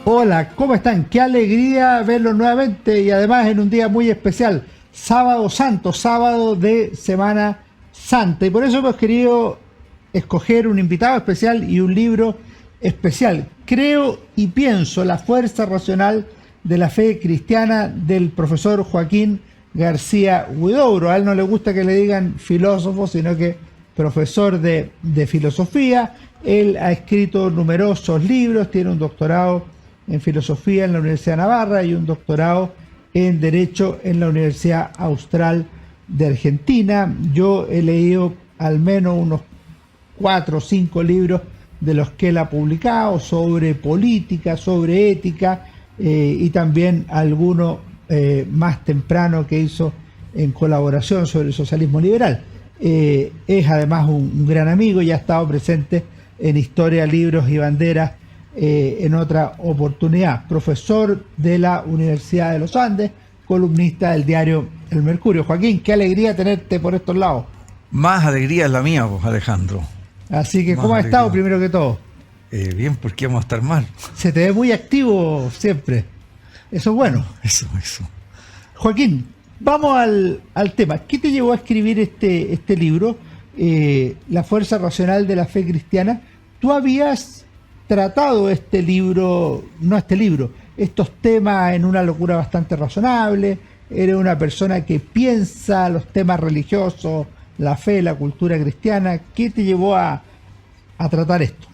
Hola, ¿cómo están? Qué alegría verlos nuevamente y además en un día muy especial, Sábado Santo, sábado de Semana Santa. Y por eso hemos querido escoger un invitado especial y un libro especial. Creo y pienso la fuerza racional de la fe cristiana del profesor Joaquín García Huidobro. A él no le gusta que le digan filósofo, sino que profesor de filosofía. Él ha escrito numerosos libros, tiene un doctorado en filosofía en la Universidad de Navarra y un doctorado en Derecho en la Universidad Austral de Argentina. Yo he leído al menos unos 4 o 5 libros de los que él ha publicado sobre política, sobre ética y también algunos más temprano que hizo en colaboración sobre el socialismo liberal. Es además un gran amigo y ha estado presente en Historia, Libros y Banderas en otra oportunidad. Profesor de la Universidad de los Andes, columnista del diario El Mercurio. Joaquín, qué alegría tenerte por estos lados. Más alegría es la mía, pues, Alejandro. Así que, Más ¿cómo has alegría. estado primero que todo? Bien, ¿por qué vamos a estar mal? Se te ve muy activo siempre. Eso es bueno. Eso. Joaquín, vamos al tema. ¿Qué te llevó a escribir este libro, La fuerza racional de la fe cristiana? Tú habías tratado estos temas en una locura bastante razonable. Eres una persona que piensa los temas religiosos, la fe, la cultura cristiana. ¿Qué te llevó a tratar esto?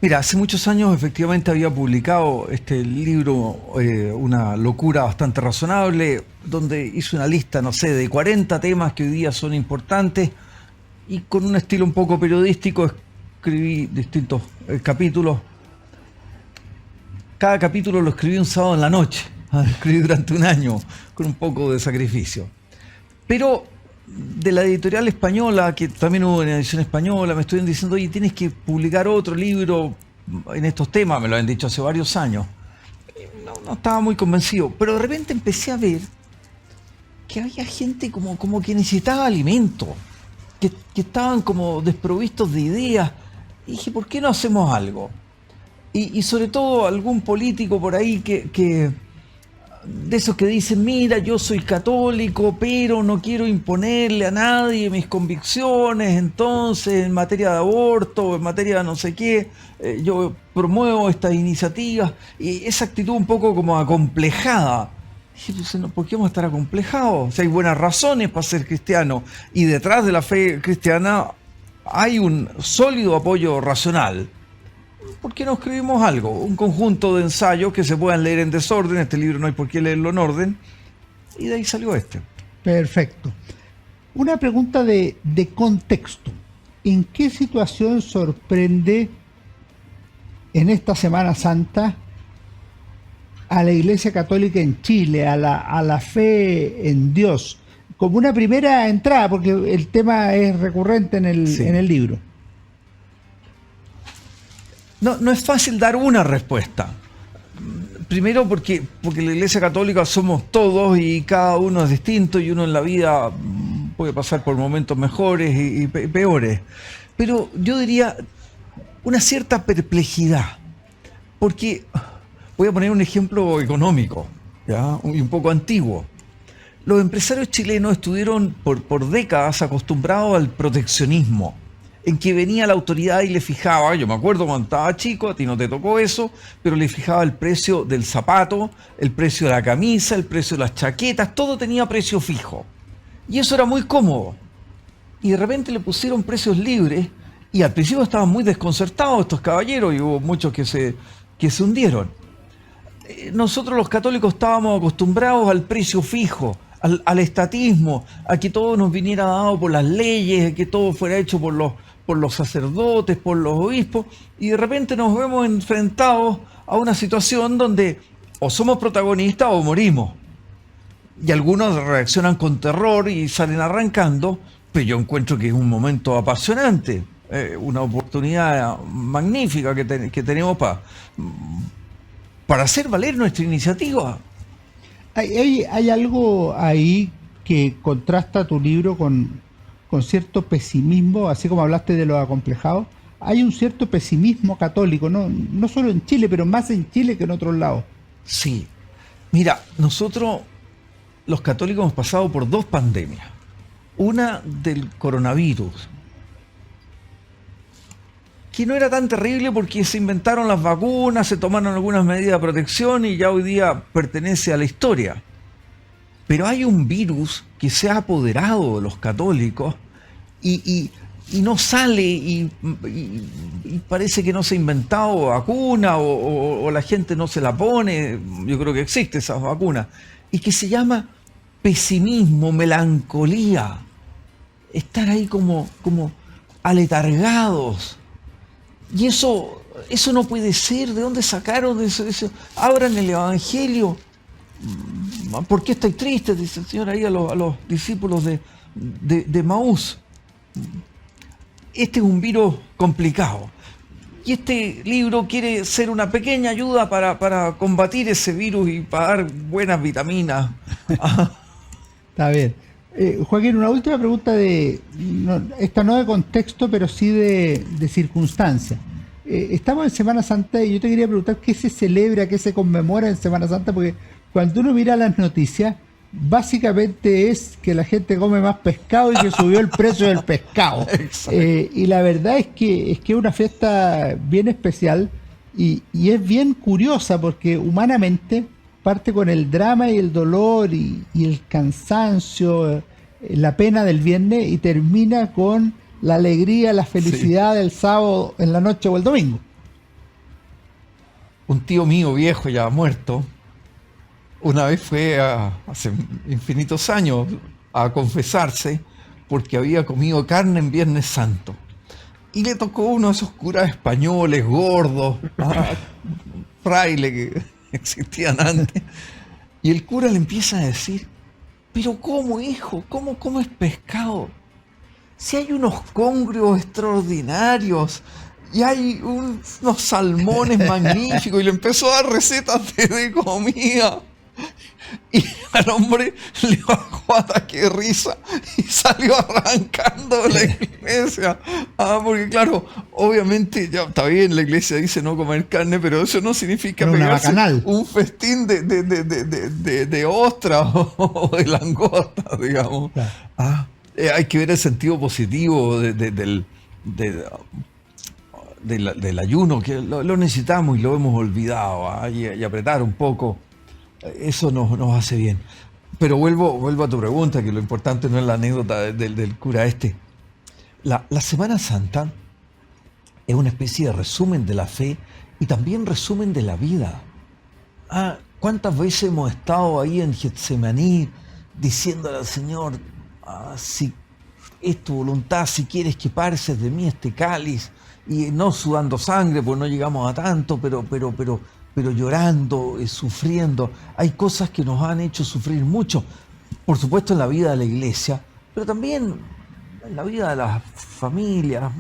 Mira, hace muchos años efectivamente había publicado este libro, Una locura bastante razonable, donde hice una lista, no sé, de 40 temas que hoy día son importantes y con un estilo un poco periodístico escribí distintos capítulos. Cada capítulo lo escribí un sábado en la noche, lo escribí durante un año con un poco de sacrificio. Pero de la editorial española, que también hubo una edición española, me estuvieron diciendo, oye, tienes que publicar otro libro en estos temas, me lo han dicho hace varios años. No estaba muy convencido, pero de repente empecé a ver que había gente como que necesitaba alimento, que estaban como desprovistos de ideas. Y dije, ¿por qué no hacemos algo? Y sobre todo algún político por ahí que de esos que dicen, mira, yo soy católico, pero no quiero imponerle a nadie mis convicciones, entonces en materia de aborto, en materia de no sé qué, yo promuevo estas iniciativas, y esa actitud un poco como acomplejada. Dije, pues, no, ¿por qué vamos a estar acomplejados? O sea, hay buenas razones para ser cristiano, y detrás de la fe cristiana hay un sólido apoyo racional. ¿Por qué no escribimos algo? Un conjunto de ensayos que se puedan leer en desorden. Este libro no hay por qué leerlo en orden. Y de ahí salió este. Perfecto. Una pregunta de contexto. ¿En qué situación sorprende en esta Semana Santa a la Iglesia Católica en Chile, a la fe en Dios? Como una primera entrada, porque el tema es recurrente Sí. en el libro. No es fácil dar una respuesta. Primero porque la Iglesia Católica somos todos y cada uno es distinto y uno en la vida puede pasar por momentos mejores y peores. Pero yo diría una cierta perplejidad. Porque voy a poner un ejemplo económico, ¿ya? Y un poco antiguo. Los empresarios chilenos estuvieron por décadas acostumbrados al proteccionismo, en que venía la autoridad y le fijaba, yo me acuerdo cuando estaba chico, a ti no te tocó eso, pero le fijaba el precio del zapato, el precio de la camisa, el precio de las chaquetas, todo tenía precio fijo. Y eso era muy cómodo. Y de repente le pusieron precios libres, y al principio estaban muy desconcertados estos caballeros, y hubo muchos que se hundieron. Nosotros los católicos estábamos acostumbrados al precio fijo, al estatismo, a que todo nos viniera dado por las leyes, a que todo fuera hecho por los sacerdotes, por los obispos, y de repente nos vemos enfrentados a una situación donde o somos protagonistas o morimos. Y algunos reaccionan con terror y salen arrancando, pero yo encuentro que es un momento apasionante, una oportunidad magnífica que tenemos para hacer valer nuestra iniciativa. Hay algo ahí que contrasta tu libro con cierto pesimismo, así como hablaste de los acomplejados. hay un cierto pesimismo católico, no solo en Chile, pero más en Chile que en otros lados. Sí. Mira, nosotros los católicos hemos pasado por 2 pandemias. Una del coronavirus, que no era tan terrible porque se inventaron las vacunas, se tomaron algunas medidas de protección y ya hoy día pertenece a la historia. Pero hay un virus que se ha apoderado de los católicos y no sale y parece que no se ha inventado vacuna o la gente no se la pone. Yo creo que existe esa vacuna. Y que se llama pesimismo, melancolía. Estar ahí como aletargados. Y eso no puede ser. ¿De dónde sacaron eso? Abran el Evangelio. ¿Por qué estáis tristes? Dice el Señor ahí a los discípulos de Maús. Este es un virus complicado. Y este libro quiere ser una pequeña ayuda para combatir ese virus y para dar buenas vitaminas. Está bien. Joaquín, una última pregunta esta no de contexto, pero sí de circunstancia. Estamos en Semana Santa y yo te quería preguntar qué se celebra, qué se conmemora en Semana Santa, porque cuando uno mira las noticias, básicamente es que la gente come más pescado y que subió el precio del pescado. Y la verdad es que es una fiesta bien especial y es bien curiosa porque humanamente parte con el drama y el dolor y el cansancio, la pena del viernes y termina con la alegría, la felicidad del sábado en la noche o el domingo. Un tío mío viejo ya muerto, una vez fue hace infinitos años a confesarse porque había comido carne en Viernes Santo. Y le tocó uno de esos curas españoles gordos, fraile que existían antes. Y el cura le empieza a decir, pero ¿cómo, hijo? ¿Cómo comes pescado? Si hay unos congrios extraordinarios y hay unos salmones magníficos. Y le empezó a dar recetas de comida. Y al hombre le bajó ataque de risa y salió arrancando de la iglesia. Porque claro, obviamente ya está bien, la iglesia dice no comer carne, pero eso no significa pegarse un festín de ostras o de langosta, digamos. Claro. Hay que ver el sentido positivo del ayuno, que lo necesitamos y lo hemos olvidado, y apretar un poco. Eso nos hace bien. Pero vuelvo a tu pregunta, que lo importante no es la anécdota del cura este. La Semana Santa es una especie de resumen de la fe y también resumen de la vida. ¿Cuántas veces hemos estado ahí en Getsemaní diciéndole al Señor, si es tu voluntad, si quieres que pases de mí este cáliz, y no sudando sangre, pues no llegamos a tanto, pero llorando, sufriendo? Hay cosas que nos han hecho sufrir mucho, por supuesto en la vida de la iglesia, pero también en la vida de las familias.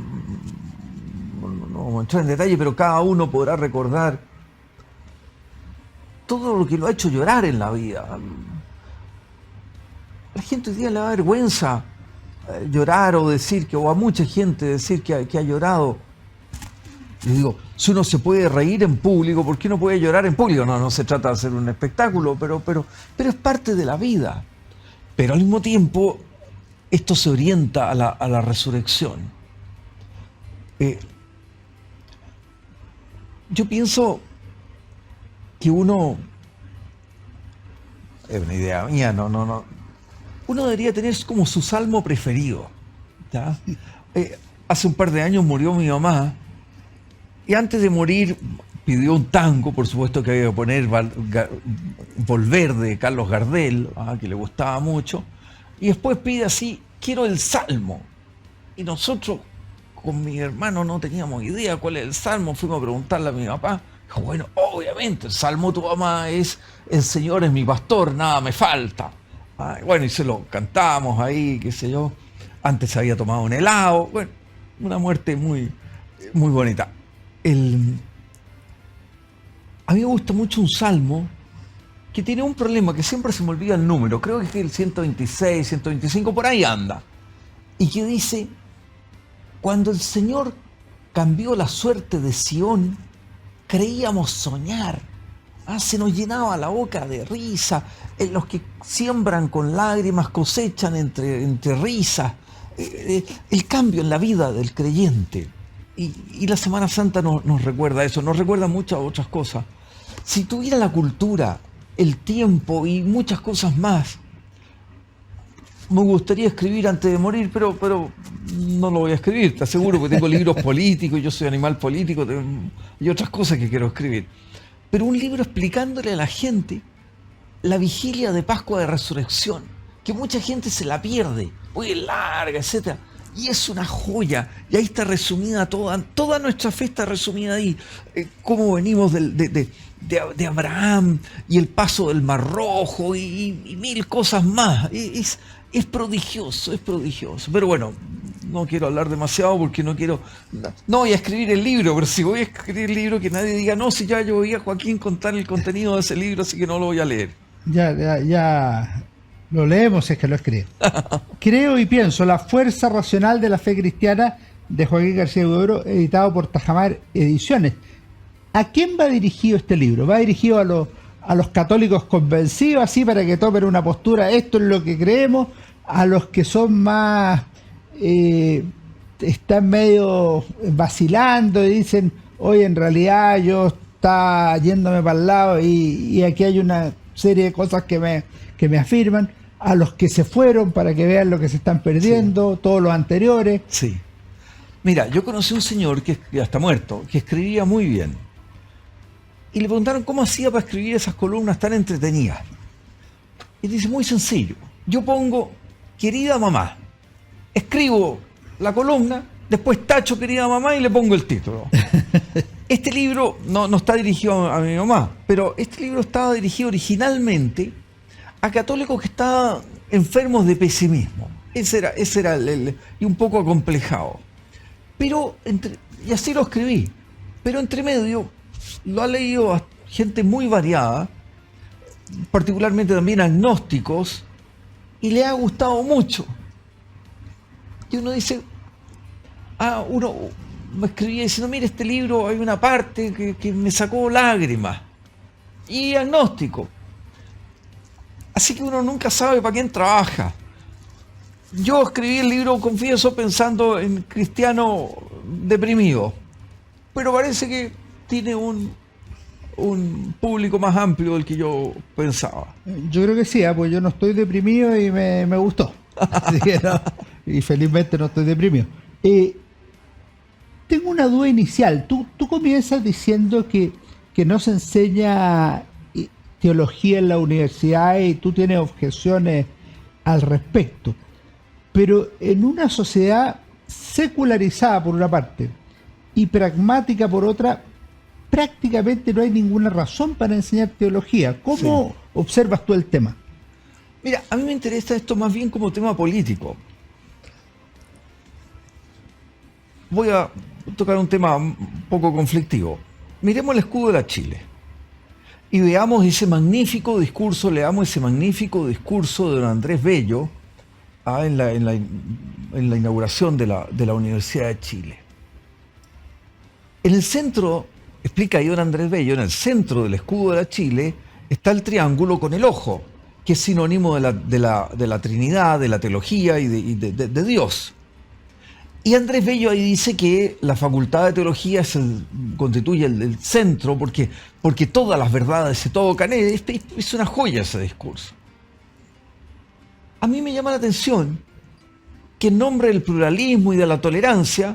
No vamos a entrar en detalle, pero cada uno podrá recordar todo lo que lo ha hecho llorar en la vida. A la gente hoy día le da vergüenza llorar o decir o a mucha gente decir que ha llorado. Y digo, si uno se puede reír en público, ¿por qué no puede llorar en público? No se trata de hacer un espectáculo, pero es parte de la vida. Pero al mismo tiempo, esto se orienta a la resurrección. Yo pienso que uno, es una idea mía, uno debería tener como su salmo preferido, ¿ya? Hace un par de años murió mi mamá. Y antes de morir pidió un tango, por supuesto que había que poner Volver de Carlos Gardel, que le gustaba mucho. Y después pide así, quiero el salmo. Y nosotros con mi hermano no teníamos idea cuál es el salmo. Fuimos a preguntarle a mi papá. Dijo, bueno, obviamente el salmo de tu mamá es el Señor es mi pastor, nada me falta. Bueno, y se lo cantamos ahí, qué sé yo. Antes se había tomado un helado. Bueno, una muerte muy, muy bonita. A mí me gusta mucho un salmo que tiene un problema, que siempre se me olvida el número, creo que es el 126, 125, por ahí anda, y que dice, cuando el Señor cambió la suerte de Sion, creíamos soñar. Se nos llenaba la boca de risa. Los que siembran con lágrimas cosechan entre risas. El cambio en la vida del creyente. Y la Semana Santa nos recuerda eso, nos recuerda muchas otras cosas. Si tuviera la cultura, el tiempo y muchas cosas más, me gustaría escribir antes de morir, pero no lo voy a escribir, te aseguro, porque tengo libros políticos, yo soy animal político y otras cosas que quiero escribir. Pero un libro explicándole a la gente la vigilia de Pascua de Resurrección, que mucha gente se la pierde, muy larga, etc. Y es una joya, y ahí está resumida toda nuestra fe está resumida ahí, cómo venimos de Abraham, y el paso del Mar Rojo, y mil cosas más. Es prodigioso, es prodigioso. Pero bueno, no quiero hablar demasiado porque no voy a escribir el libro, pero si voy a escribir el libro, que nadie diga, no, si ya yo oí a Joaquín contar el contenido de ese libro, así que no lo voy a leer. Ya lo leemos, es que lo escribe. Creo y pienso, la fuerza racional de la fe cristiana, de Joaquín García Huidobro, editado por Tajamar Ediciones. ¿A quién va dirigido este libro? ¿Va dirigido a los católicos convencidos, así para que tomen una postura, esto es lo que creemos? ¿A los que son más, están medio vacilando y dicen, oye, en realidad yo está yéndome para el lado y aquí hay una serie de cosas que me afirman? ¿A los que se fueron para que vean lo que se están perdiendo, sí, todos los anteriores? Sí. Mira, yo conocí a un señor que ya está muerto, que escribía muy bien. Y le preguntaron cómo hacía para escribir esas columnas tan entretenidas. Y dice, muy sencillo. Yo pongo, querida mamá, escribo la columna, después tacho querida mamá y le pongo el título. Este libro no está dirigido a mi mamá, pero este libro estaba dirigido originalmente a católicos que estaban enfermos de pesimismo. Ese era y un poco acomplejado. Y así lo escribí. Pero entre medio lo ha leído a gente muy variada, particularmente también agnósticos, y le ha gustado mucho. Y uno dice, uno me escribía diciendo, mire, este libro hay una parte que me sacó lágrimas. Y agnóstico. Así que uno nunca sabe para quién trabaja. Yo escribí el libro, confieso, pensando en cristiano deprimido, pero parece que tiene un público más amplio del que yo pensaba. Yo creo que sí, pues yo no estoy deprimido y me gustó. Así que y felizmente no estoy deprimido. Tengo una duda inicial. Tú comienzas diciendo que no se enseña teología en la universidad y tú tienes objeciones al respecto. Pero en una sociedad secularizada por una parte y pragmática por otra, prácticamente no hay ninguna razón para enseñar teología. ¿Cómo observas tú el tema? Mira, a mí me interesa esto más bien como tema político. Voy a tocar un tema un poco conflictivo. Miremos el escudo de la Chile y veamos ese magnífico discurso, leamos ese magnífico discurso de don Andrés Bello en la inauguración de la Universidad de Chile. En el centro, explica ahí don Andrés Bello, en el centro del escudo de la Chile está el triángulo con el ojo, que es sinónimo de la Trinidad, de la teología y de Dios. Y Andrés Bello ahí dice que la facultad de teología constituye el centro porque todas las verdades se tocan. Es una joya ese discurso. A mí me llama la atención que en nombre del pluralismo y de la tolerancia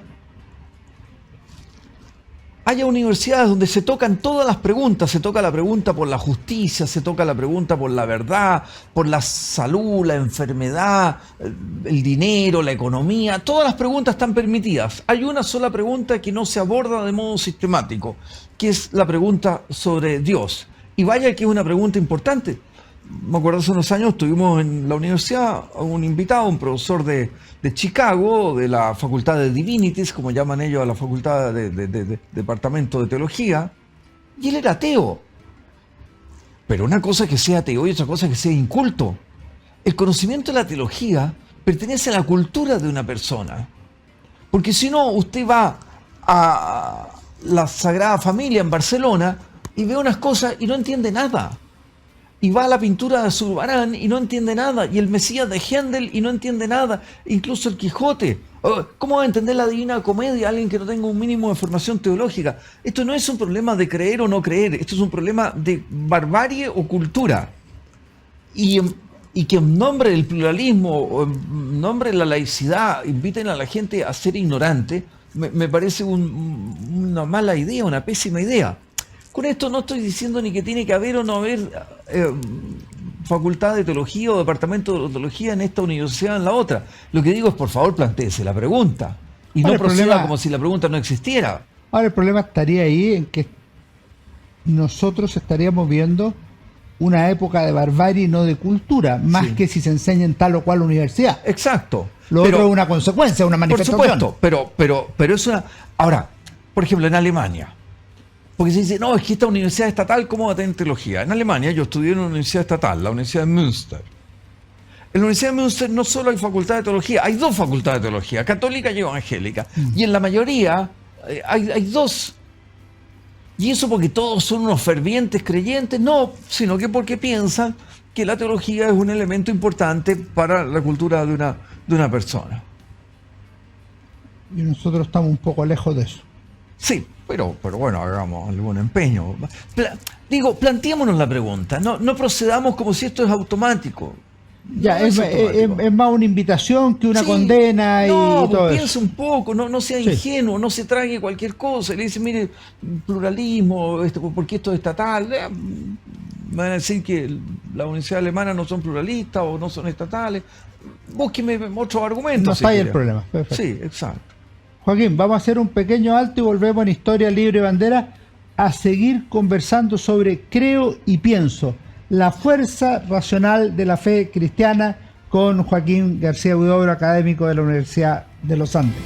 haya universidades donde se tocan todas las preguntas. Se toca la pregunta por la justicia, se toca la pregunta por la verdad, por la salud, la enfermedad, el dinero, la economía. Todas las preguntas están permitidas. Hay una sola pregunta que no se aborda de modo sistemático, que es la pregunta sobre Dios. Y vaya que es una pregunta importante. Me acuerdo hace unos años tuvimos en la universidad a un invitado, un profesor de Chicago, de la Facultad de Divinities, como llaman ellos a la Facultad de Departamento de Teología, y él era ateo. Pero una cosa es que sea ateo y otra cosa es que sea inculto. El conocimiento de la teología pertenece a la cultura de una persona. Porque si no, usted va a la Sagrada Familia en Barcelona y ve unas cosas y no entiende nada. Y va a la pintura de Zurbarán y no entiende nada. Y el Mesías de Händel y no entiende nada. Incluso el Quijote. ¿Cómo va a entender la Divina Comedia alguien que no tenga un mínimo de formación teológica? Esto no es un problema de creer o no creer. Esto es un problema de barbarie o cultura. Y que en nombre del pluralismo o en nombre de la laicidad inviten a la gente a ser ignorante, me parece una mala idea, una pésima idea. Con esto no estoy diciendo ni que tiene que haber o no haber facultad de teología o departamento de teología en esta universidad o en la otra. Lo que digo es, por favor, plantéese la pregunta y no proceda como si la pregunta no existiera. Ahora el problema estaría ahí en que nosotros estaríamos viendo una época de barbarie y no de cultura, más que si se enseña en tal o cual universidad. Exacto. Lo otro es una consecuencia, una manifestación. Por supuesto, pero es una... Ahora, por ejemplo, en Alemania, porque se dice, no, es que esta universidad estatal, ¿cómo va a tener teología? En Alemania yo estudié en una universidad estatal, la Universidad de Münster. En la Universidad de Münster no solo hay facultad de teología, hay dos facultades de teología, católica y evangélica. Y en la mayoría hay dos. Y eso porque todos son unos fervientes creyentes, no, sino que porque piensan que la teología es un elemento importante para la cultura de una persona. Y nosotros estamos un poco lejos de eso. Sí, pero bueno, hagamos algún empeño. Planteémonos la pregunta, no procedamos como si esto es automático. Ya, es más una invitación que una condena y todo piense eso. un poco, no sea ingenuo, no se trague cualquier cosa. Le dice, mire, pluralismo, porque esto es estatal. Me van a decir que la universidad alemana no son pluralistas o no son estatales. Búsqueme otros argumentos. No está ahí el problema. Perfecto. Sí, exacto. Joaquín, vamos a hacer un pequeño alto y volvemos en Historia Libre Bandera a seguir conversando sobre creo y pienso, la fuerza racional de la fe cristiana, con Joaquín García Huidobro, académico de la Universidad de los Andes.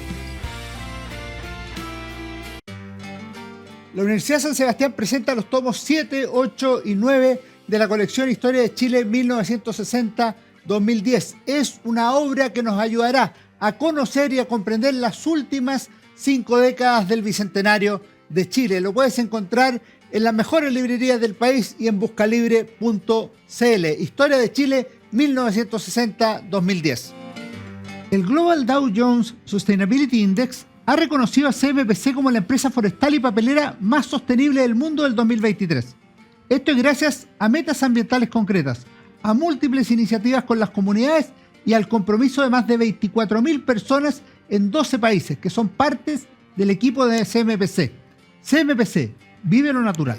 La Universidad San Sebastián presenta los tomos 7, 8 y 9 de la colección Historia de Chile 1960-2010. Es una obra que nos ayudará a conocer y a comprender las últimas 5 décadas del Bicentenario de Chile. Lo puedes encontrar en las mejores librerías del país y en buscalibre.cl. Historia de Chile 1960-2010. El Global Dow Jones Sustainability Index ha reconocido a CMPC como la empresa forestal y papelera más sostenible del mundo del 2023. Esto es gracias a metas ambientales concretas, a múltiples iniciativas con las comunidades y al compromiso de más de 24.000 personas en 12 países que son partes del equipo de CMPC. CMPC, vive lo natural.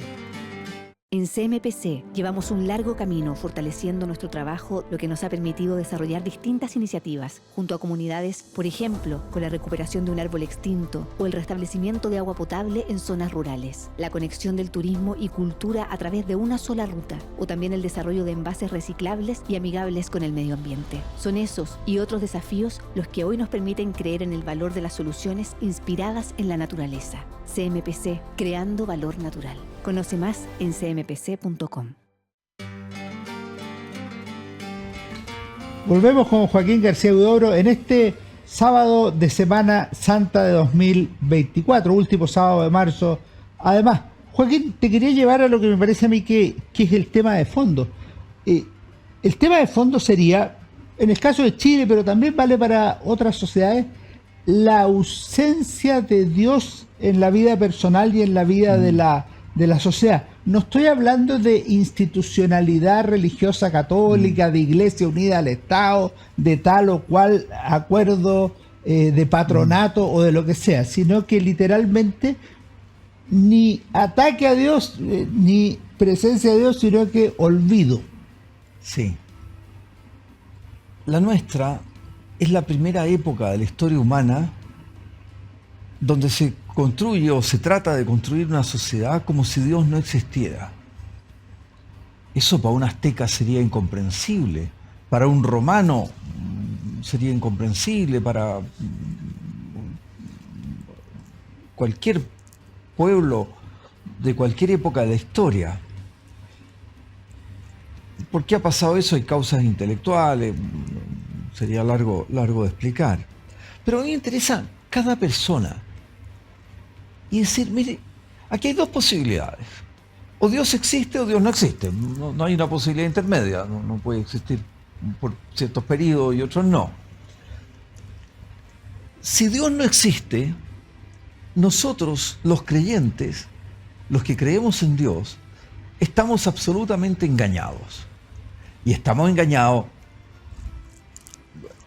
En CMPC llevamos un largo camino fortaleciendo nuestro trabajo, lo que nos ha permitido desarrollar distintas iniciativas junto a comunidades, por ejemplo, con la recuperación de un árbol extinto o el restablecimiento de agua potable en zonas rurales, la conexión del turismo y cultura a través de una sola ruta, o también el desarrollo de envases reciclables y amigables con el medio ambiente. Son esos y otros desafíos los que hoy nos permiten creer en el valor de las soluciones inspiradas en la naturaleza. CMPC, creando valor natural. Conoce más en cmpc.com. Volvemos con Joaquín García Huidobro en este sábado de Semana Santa de 2024, último sábado de marzo. Además, Joaquín, te quería llevar a lo que me parece a mí que es el tema de fondo. El tema de fondo sería, en el caso de Chile, pero también vale para otras sociedades, la ausencia de Dios en la vida personal y en la vida de la sociedad. No estoy hablando de institucionalidad religiosa católica, de iglesia unida al Estado, de tal o cual acuerdo de patronato o de lo que sea, sino que literalmente ni ataque a Dios, ni presencia de Dios, sino que olvido. Sí. La nuestra es la primera época de la historia humana donde se construye o se trata de construir una sociedad como si Dios no existiera. Eso para un azteca sería incomprensible, para un romano sería incomprensible, para cualquier pueblo de cualquier época de la historia. ¿Por qué ha pasado eso? Hay causas intelectuales, sería largo de explicar. Pero a mí me interesa cada persona. y decir, mire, aquí hay dos posibilidades. O Dios existe o Dios no existe. No hay una posibilidad intermedia. No puede existir por ciertos periodos y otros no. Si Dios no existe, nosotros, los creyentes, los que creemos en Dios, estamos absolutamente engañados. Y estamos engañados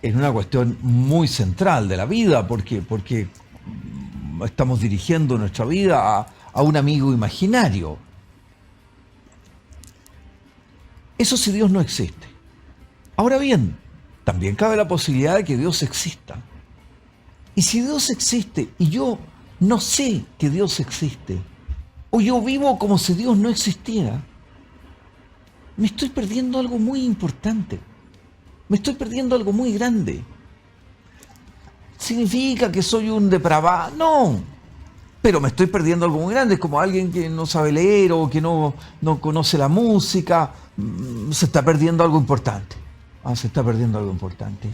en una cuestión muy central de la vida, porque estamos dirigiendo nuestra vida a un amigo imaginario. Eso si Dios no existe. Ahora bien, también cabe la posibilidad de que Dios exista. Y si Dios existe y yo no sé que Dios existe, o yo vivo como si Dios no existiera, me estoy perdiendo algo muy importante. Me estoy perdiendo algo muy grande. ¿Significa que soy un depravado? No. Pero me estoy perdiendo algo muy grande. Es como alguien que no sabe leer o que no conoce la música. Se está perdiendo algo importante. Se está perdiendo algo importante.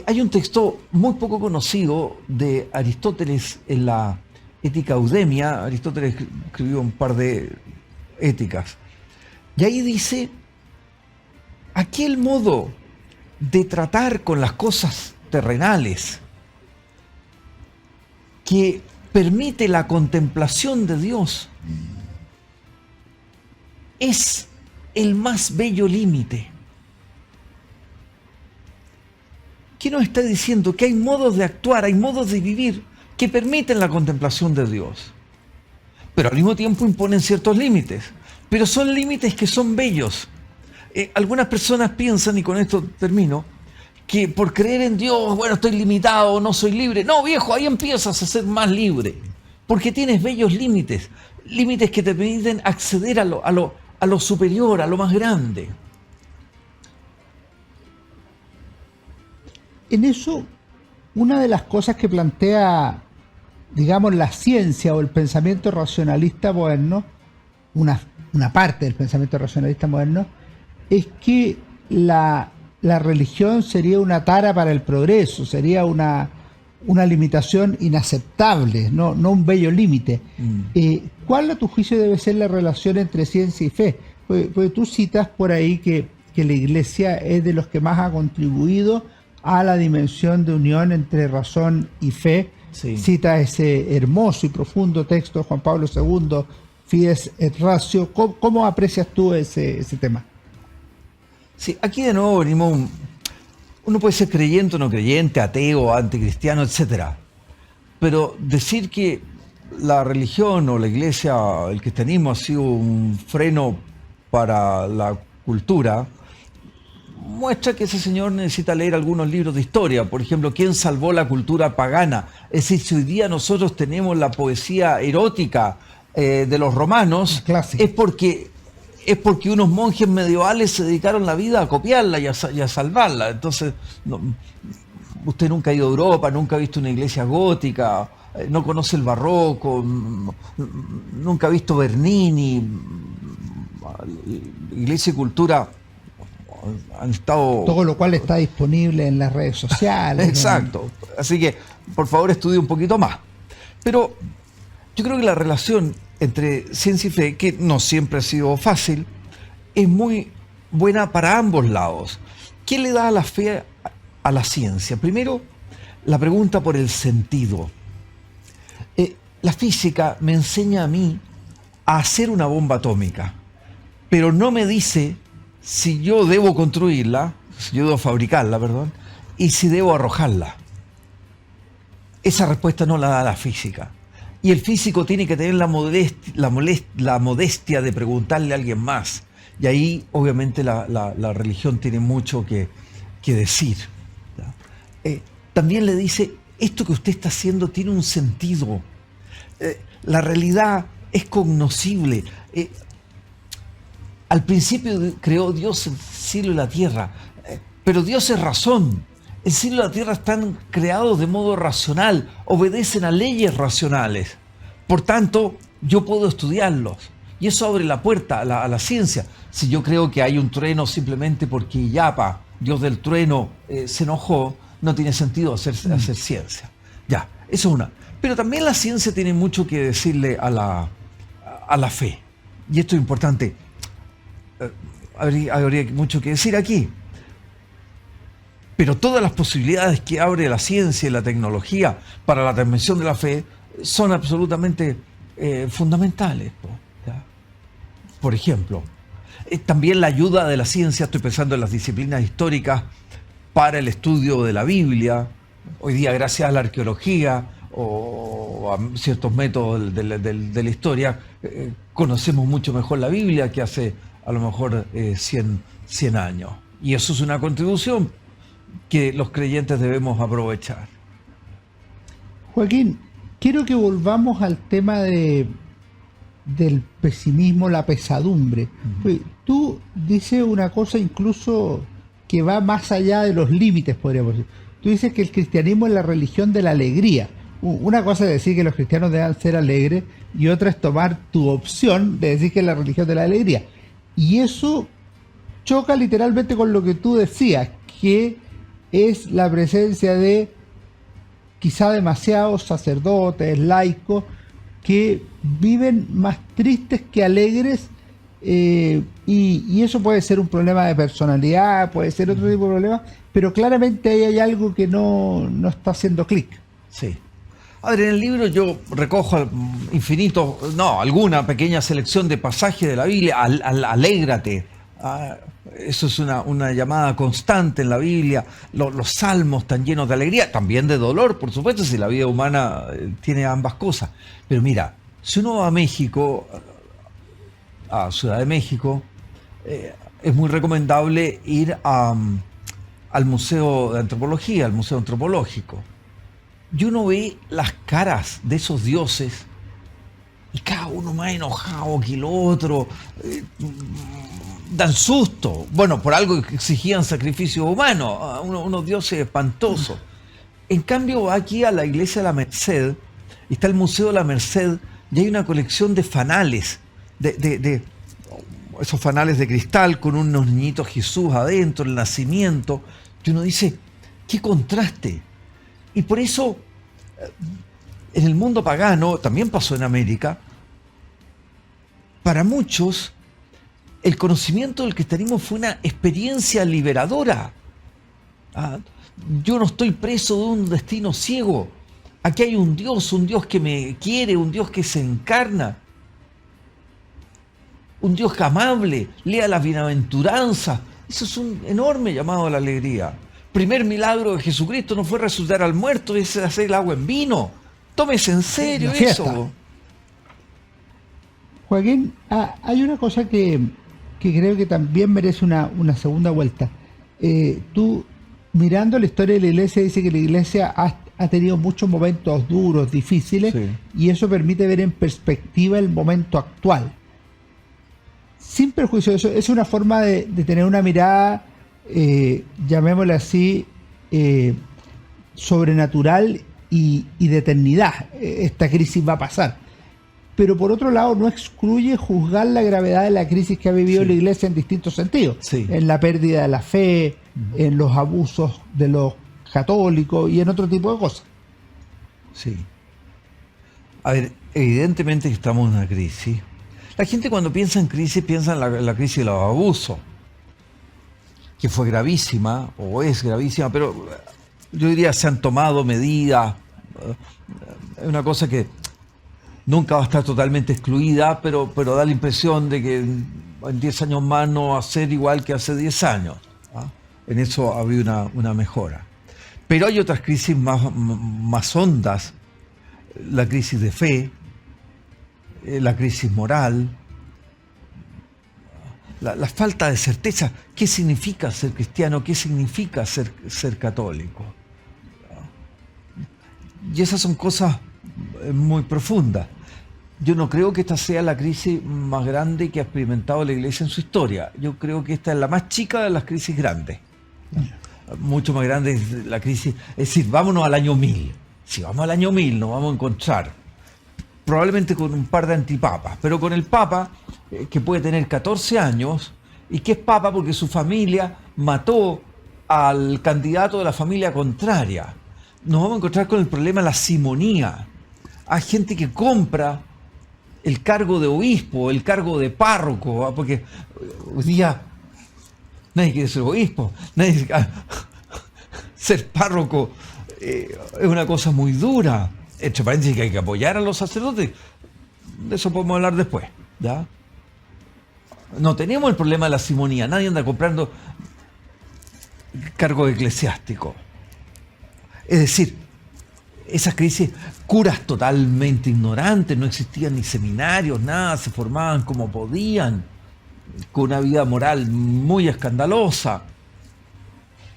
Hay un texto muy poco conocido de Aristóteles en la Ética Eudemia. Aristóteles escribió un par de éticas. Y ahí dice, aquel modo de tratar con las cosas terrenales que permite la contemplación de Dios es el más bello límite. ¿Qué nos está diciendo? Que hay modos de actuar, hay modos de vivir que permiten la contemplación de Dios, pero al mismo tiempo imponen ciertos límites, pero son límites que son bellos. Algunas personas piensan, y con esto termino, que por creer en Dios, bueno, estoy limitado, no soy libre. No, viejo, ahí empiezas a ser más libre, porque tienes bellos límites, límites que te permiten acceder a lo superior, a lo más grande. En eso, una de las cosas que plantea, digamos, la ciencia o el pensamiento racionalista moderno, una parte del pensamiento racionalista moderno, es que la religión sería una tara para el progreso, sería una limitación inaceptable, no un bello límite. ¿Cuál a tu juicio debe ser la relación entre ciencia y fe? Porque tú citas por ahí que la Iglesia es de los que más ha contribuido a la dimensión de unión entre razón y fe. Sí. Cita ese hermoso y profundo texto de Juan Pablo II, Fides et Ratio. ¿Cómo aprecias tú ese tema? Sí, aquí de nuevo venimos, uno puede ser creyente o no creyente, ateo, anticristiano, etc. Pero decir que la religión o la iglesia, el cristianismo ha sido un freno para la cultura, muestra que ese señor necesita leer algunos libros de historia. Por ejemplo, ¿quién salvó la cultura pagana? Es decir, si hoy día nosotros tenemos la poesía erótica de los romanos, es porque unos monjes medievales se dedicaron la vida a copiarla y a salvarla. Entonces, usted nunca ha ido a Europa, nunca ha visto una iglesia gótica, no conoce el barroco, nunca ha visto Bernini. Iglesia y cultura han estado... Todo lo cual está disponible en las redes sociales. Exacto. Así que, por favor, estudie un poquito más. Pero yo creo que la relación entre ciencia y fe, que no siempre ha sido fácil, es muy buena para ambos lados. ¿Qué le da a la fe a la ciencia? Primero, la pregunta por el sentido. La física me enseña a mí a hacer una bomba atómica, pero no me dice si yo debo construirla, si yo debo fabricarla, perdón, y si debo arrojarla. Esa respuesta no la da la física. Y el físico tiene que tener la modestia de preguntarle a alguien más. Y ahí, obviamente, la religión tiene mucho que decir. También le dice, esto que usted está haciendo tiene un sentido. La realidad es cognoscible. Al principio creó Dios el cielo y la tierra, pero Dios es razón. El cielo y la tierra están creados de modo racional, obedecen a leyes racionales. Por tanto, yo puedo estudiarlos. Y eso abre la puerta a la ciencia. Si yo creo que hay un trueno simplemente porque Yapa, Dios del trueno, se enojó, no tiene sentido hacer ciencia. Ya, eso es una. Pero también la ciencia tiene mucho que decirle a la fe. Y esto es importante. Habría mucho que decir aquí. Pero todas las posibilidades que abre la ciencia y la tecnología para la transmisión de la fe son absolutamente fundamentales. ¿Ya? Por ejemplo, también la ayuda de la ciencia, estoy pensando en las disciplinas históricas, para el estudio de la Biblia. Hoy día, gracias a la arqueología o a ciertos métodos de la historia, conocemos mucho mejor la Biblia que hace a lo mejor 100 años. Y eso es una contribución que los creyentes debemos aprovechar. Joaquín, quiero que volvamos al tema del pesimismo, la pesadumbre. Pues, tú dices una cosa incluso que va más allá de los límites, podríamos decir. Tú dices que el cristianismo es la religión de la alegría. Una cosa es decir que los cristianos deben ser alegres y otra es tomar tu opción de decir que es la religión de la alegría. Y eso choca literalmente con lo que tú decías, que es la presencia de quizá demasiados sacerdotes, laicos, que viven más tristes que alegres, y eso puede ser un problema de personalidad, puede ser otro tipo de problema, pero claramente ahí hay algo que no está haciendo clic. Sí. A ver, en el libro yo recojo alguna pequeña selección de pasajes de la Biblia. Alégrate. Eso es una llamada constante en la Biblia. Los salmos están llenos de alegría, también de dolor, por supuesto, si la vida humana tiene ambas cosas. Pero mira, si uno va a México, a Ciudad de México, es muy recomendable ir al Museo de Antropología, al Museo Antropológico. Y uno ve las caras de esos dioses y cada uno más enojado que el otro. Dan susto. Bueno, por algo exigían sacrificios humanos, unos dioses espantosos. En cambio, aquí a la iglesia de la Merced, está el Museo de la Merced, y hay una colección de fanales, de esos fanales de cristal con unos niñitos Jesús adentro, el nacimiento, que uno dice, qué contraste. Y por eso, en el mundo pagano, también pasó en América, para muchos, el conocimiento del cristianismo fue una experiencia liberadora. Yo no estoy preso de un destino ciego. Aquí hay un Dios que me quiere, un Dios que se encarna, un Dios amable, lea las bienaventuranzas. Eso es un enorme llamado a la alegría. Primer milagro de Jesucristo no fue resucitar al muerto, es hacer el agua en vino. Tómese en serio eso. Joaquín, hay una cosa que creo que también merece una segunda vuelta. Tú, mirando la historia de la iglesia, dice que la iglesia ha tenido muchos momentos duros, difíciles, sí, y eso permite ver en perspectiva el momento actual. Sin perjuicio de eso, es una forma de tener una mirada, llamémosle así, sobrenatural y de eternidad. Esta crisis va a pasar. Pero por otro lado no excluye juzgar la gravedad de la crisis que ha vivido, sí, la iglesia en distintos sentidos. Sí. En la pérdida de la fe, en los abusos de los católicos y en otro tipo de cosas. Sí. A ver, evidentemente que estamos en una crisis. La gente cuando piensa en crisis, piensa en la crisis de los abusos, que fue gravísima, o es gravísima, pero yo diría se han tomado medidas. Es una cosa que nunca va a estar totalmente excluida, pero da la impresión de que en 10 años más no va a ser igual que hace 10 años. En eso ha habido una mejora. Pero hay otras crisis más hondas, la crisis de fe, la crisis moral, la falta de certeza. ¿Qué significa ser cristiano? ¿Qué significa ser católico? Y esas son cosas muy profundas. Yo no creo que esta sea la crisis más grande que ha experimentado la Iglesia en su historia. Yo creo que esta es la más chica de las crisis grandes. Mucho más grande es la crisis. Es decir, vámonos al año 1000. Si vamos al año 1000 nos vamos a encontrar probablemente con un par de antipapas, pero con el papa que puede tener 14 años y que es papa porque su familia mató al candidato de la familia contraria. Nos vamos a encontrar con el problema de la simonía. Hay gente que compra el cargo de obispo, el cargo de párroco, porque hoy día nadie quiere ser obispo, ser párroco es una cosa muy dura. Entre paréntesis que hay que apoyar a los sacerdotes, de eso podemos hablar después, ¿ya? No tenemos el problema de la simonía, nadie anda comprando cargo eclesiástico. Es decir, esas crisis, curas totalmente ignorantes, no existían ni seminarios, nada, se formaban como podían, con una vida moral muy escandalosa.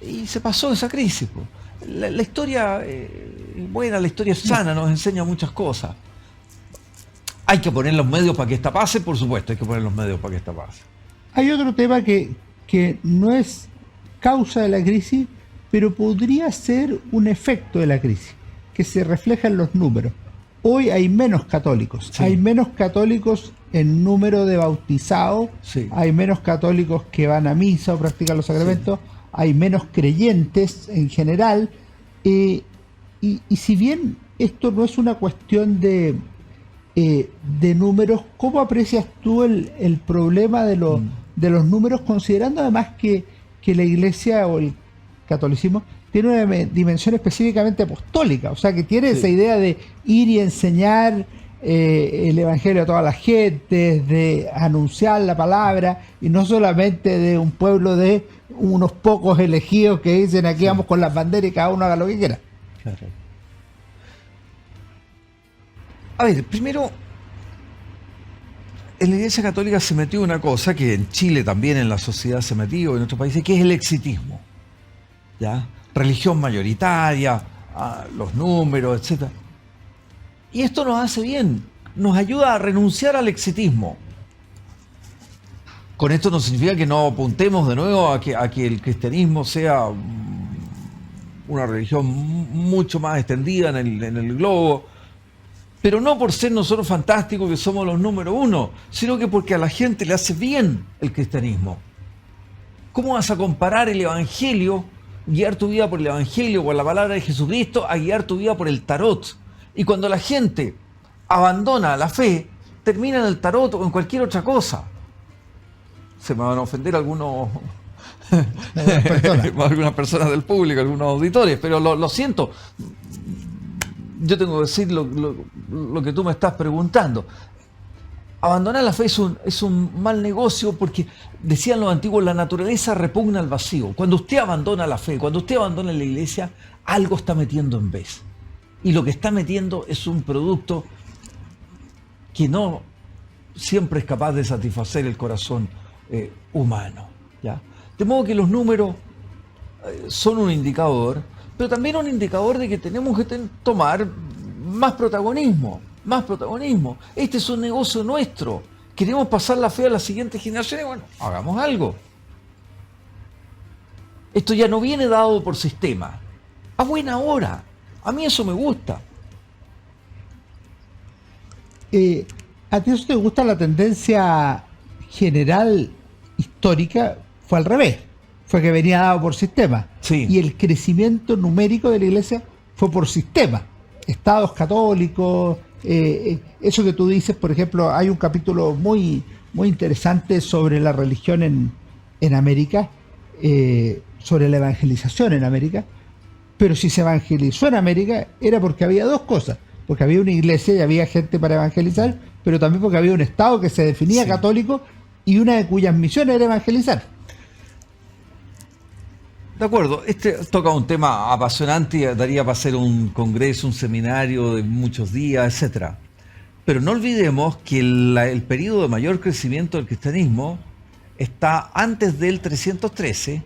Y se pasó esa crisis. La historia buena, la historia sana, nos enseña muchas cosas. Hay que poner los medios para que esta pase, por supuesto, hay que poner los medios para que esta pase. Hay otro tema que no es causa de la crisis, pero podría ser un efecto de la crisis, que se refleja en los números. Hoy hay menos católicos, sí. Hay menos católicos en número de bautizados, sí. Hay menos católicos que van a misa o practican los sacramentos, sí. Hay menos creyentes en general, y si bien esto no es una cuestión de números, ¿cómo aprecias tú el problema de los números, considerando además que la Iglesia o el catolicismo tiene una dimensión específicamente apostólica, o sea que tiene esa idea de ir y enseñar el Evangelio a toda la gente, de anunciar la palabra, y no solamente de un pueblo de unos pocos elegidos que dicen aquí vamos con las banderas y cada uno haga lo que quiera? Claro. A ver, primero, en la Iglesia Católica se metió una cosa que en Chile también en la sociedad se metió, en otros países, que es el exitismo, ¿ya? Religión mayoritaria, los números, etc. Y esto nos hace bien, nos ayuda a renunciar al exitismo. Con esto no significa que no apuntemos de nuevo a que el cristianismo sea una religión mucho más extendida en el globo, pero no por ser nosotros fantásticos que somos los número uno, sino que porque a la gente le hace bien el cristianismo. ¿Cómo vas a comparar el Evangelio, guiar tu vida por el Evangelio, por la palabra de Jesucristo, a guiar tu vida por el tarot? Y cuando la gente abandona la fe, termina en el tarot o en cualquier otra cosa. Se me van a ofender algunas personas del público, algunos auditores, pero lo siento. Yo tengo que decir lo que tú me estás preguntando. Abandonar la fe es un mal negocio porque, decían los antiguos, la naturaleza repugna al vacío. Cuando usted abandona la fe, cuando usted abandona la iglesia, algo está metiendo en vez. Y lo que está metiendo es un producto que no siempre es capaz de satisfacer el corazón humano, ¿ya? De modo que los números son un indicador, pero también un indicador de que tenemos que tomar más protagonismo. Este es un negocio nuestro. Queremos pasar la fe a las siguientes generaciones. Bueno, hagamos algo. Esto ya no viene dado por sistema. A buena hora. A mí eso me gusta. ¿A ti eso te gusta? La tendencia general histórica fue al revés. Fue que venía dado por sistema. Sí. Y el crecimiento numérico de la iglesia fue por sistema. Estados católicos, eso que tú dices, por ejemplo, hay un capítulo muy, muy interesante sobre la religión en América, sobre la evangelización en América. Pero si se evangelizó en América era porque había dos cosas. Porque había una iglesia y había gente para evangelizar, pero también porque había un Estado que se definía católico y una de cuyas misiones era evangelizar. De acuerdo, este toca un tema apasionante y daría para hacer un congreso, un seminario de muchos días, etc. Pero no olvidemos que el periodo de mayor crecimiento del cristianismo está antes del 313,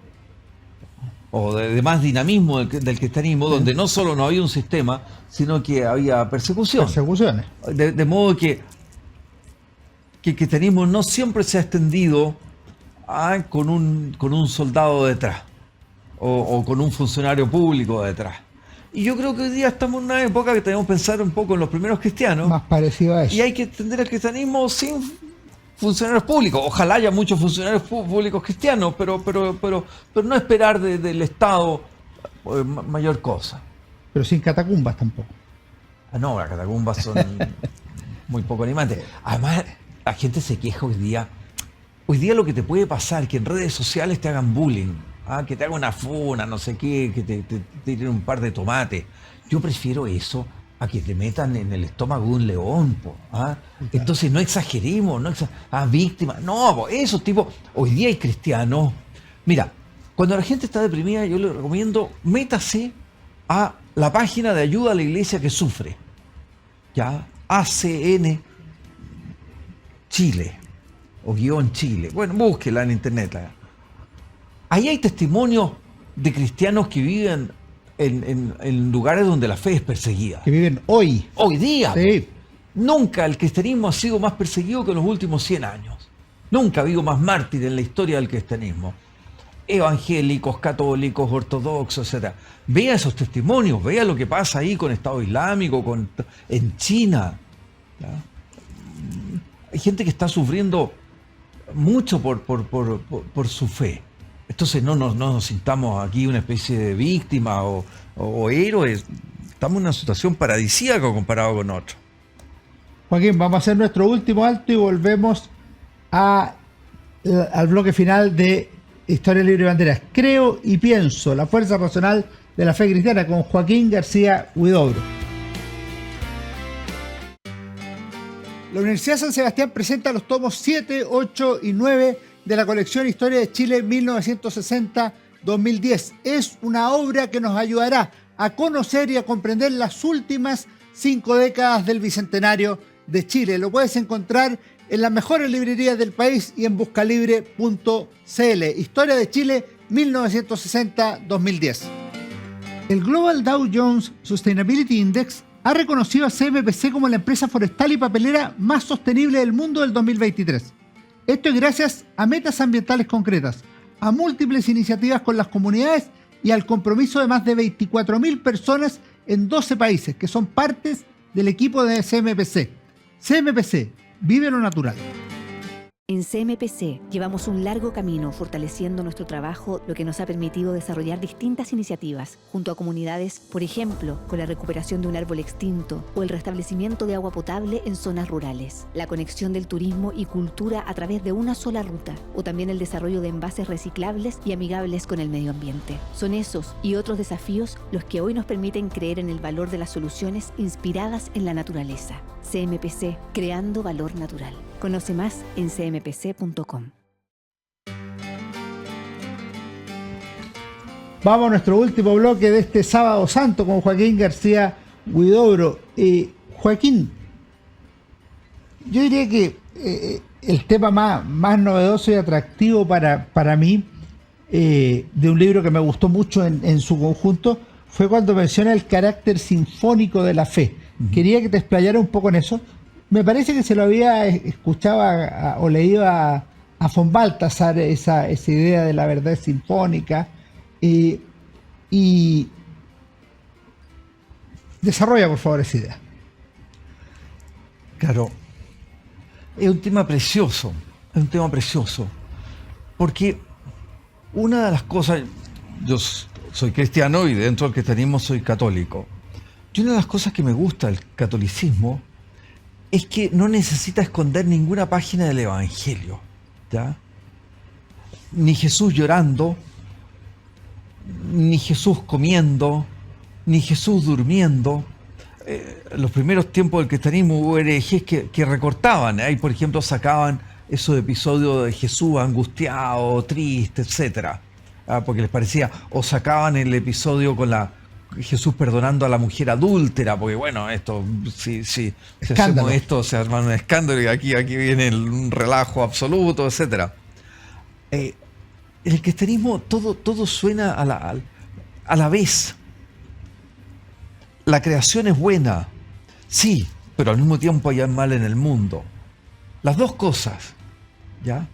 o de más dinamismo del cristianismo, donde no solo no había un sistema, sino que había persecución. Persecuciones. De modo que el cristianismo no siempre se ha extendido con un soldado detrás. O con un funcionario público detrás. Y yo creo que hoy día estamos en una época que tenemos que pensar un poco en los primeros cristianos. Más parecido a eso. Y hay que entender el cristianismo sin funcionarios públicos. Ojalá haya muchos funcionarios públicos cristianos, pero no esperar del Estado mayor cosa. Pero sin catacumbas tampoco. Ah, no, las catacumbas son muy poco animantes. Además, la gente se queja hoy día. Hoy día lo que te puede pasar, que en redes sociales te hagan bullying, que te hagan una funa, no sé qué, que te tiren un par de tomates. Yo prefiero eso a que te metan en el estómago de un león, po, ¿ah? Entonces no exageremos, víctimas. No, po, esos tipos. Hoy día hay cristianos. Mira, cuando la gente está deprimida, yo le recomiendo, métase a la página de ayuda a la iglesia que sufre. ¿Ya? ACN Chile. O guión Chile. Bueno, búsquela en internet. Ahí hay testimonios de cristianos que viven en lugares donde la fe es perseguida. Que viven hoy. Hoy día. Sí. Nunca el cristianismo ha sido más perseguido que en los últimos 100 años. Nunca ha habido más mártires en la historia del cristianismo. Evangélicos, católicos, ortodoxos, etc. Vea esos testimonios, vea lo que pasa ahí con Estado Islámico, en China. ¿Ya? Hay gente que está sufriendo mucho por su fe. Entonces no nos sintamos aquí una especie de víctima o héroes. Estamos en una situación paradisíaca comparado con otros. Joaquín, vamos a hacer nuestro último alto y volvemos al bloque final de Historia Libre y Banderas. Creo y pienso, la fuerza racional de la fe cristiana, con Joaquín García Huidobro. La Universidad San Sebastián presenta los tomos 7, 8 y 9 de la colección Historia de Chile 1960-2010. Es una obra que nos ayudará a conocer y a comprender las últimas 5 décadas del Bicentenario de Chile. Lo puedes encontrar en las mejores librerías del país y en buscalibre.cl. Historia de Chile 1960-2010. El Global Dow Jones Sustainability Index ha reconocido a CMPC como la empresa forestal y papelera más sostenible del mundo del 2023. Esto es gracias a metas ambientales concretas, a múltiples iniciativas con las comunidades y al compromiso de más de 24.000 personas en 12 países que son partes del equipo de CMPC. CMPC, vive lo natural. En CMPC llevamos un largo camino fortaleciendo nuestro trabajo, lo que nos ha permitido desarrollar distintas iniciativas junto a comunidades, por ejemplo, con la recuperación de un árbol extinto o el restablecimiento de agua potable en zonas rurales, la conexión del turismo y cultura a través de una sola ruta, o también el desarrollo de envases reciclables y amigables con el medio ambiente. Son esos y otros desafíos los que hoy nos permiten creer en el valor de las soluciones inspiradas en la naturaleza. CMPC, creando valor natural. Conoce más en cmpc.com. Vamos a nuestro último bloque de este Sábado Santo con Joaquín García Huidobro. Joaquín, yo diría que el tema más novedoso y atractivo para mí de un libro que me gustó mucho en su conjunto fue cuando menciona el carácter sinfónico de la fe. Quería que te explayara un poco en eso. Me parece que se lo había escuchado o leído a von Balthasar, esa idea de la verdad sinfónica. Y desarrolla, por favor, esa idea. Claro, es un tema precioso, porque una de las cosas, yo soy cristiano y dentro del cristianismo soy católico, y una de las cosas que me gusta del catolicismo es que no necesita esconder ninguna página del Evangelio, ¿ya? Ni Jesús llorando, ni Jesús comiendo, ni Jesús durmiendo. En los primeros tiempos del cristianismo hubo herejes que recortaban. Ahí, por ejemplo, sacaban esos episodios de Jesús angustiado, triste, etc. Porque les parecía, o sacaban el episodio con Jesús perdonando a la mujer adúltera, porque bueno, esto, si hacemos esto, se arma un escándalo y aquí viene un relajo absoluto, etc. En el cristianismo todo suena a la vez. La creación es buena, sí, pero al mismo tiempo hay mal en el mundo. Las dos cosas, ¿ya?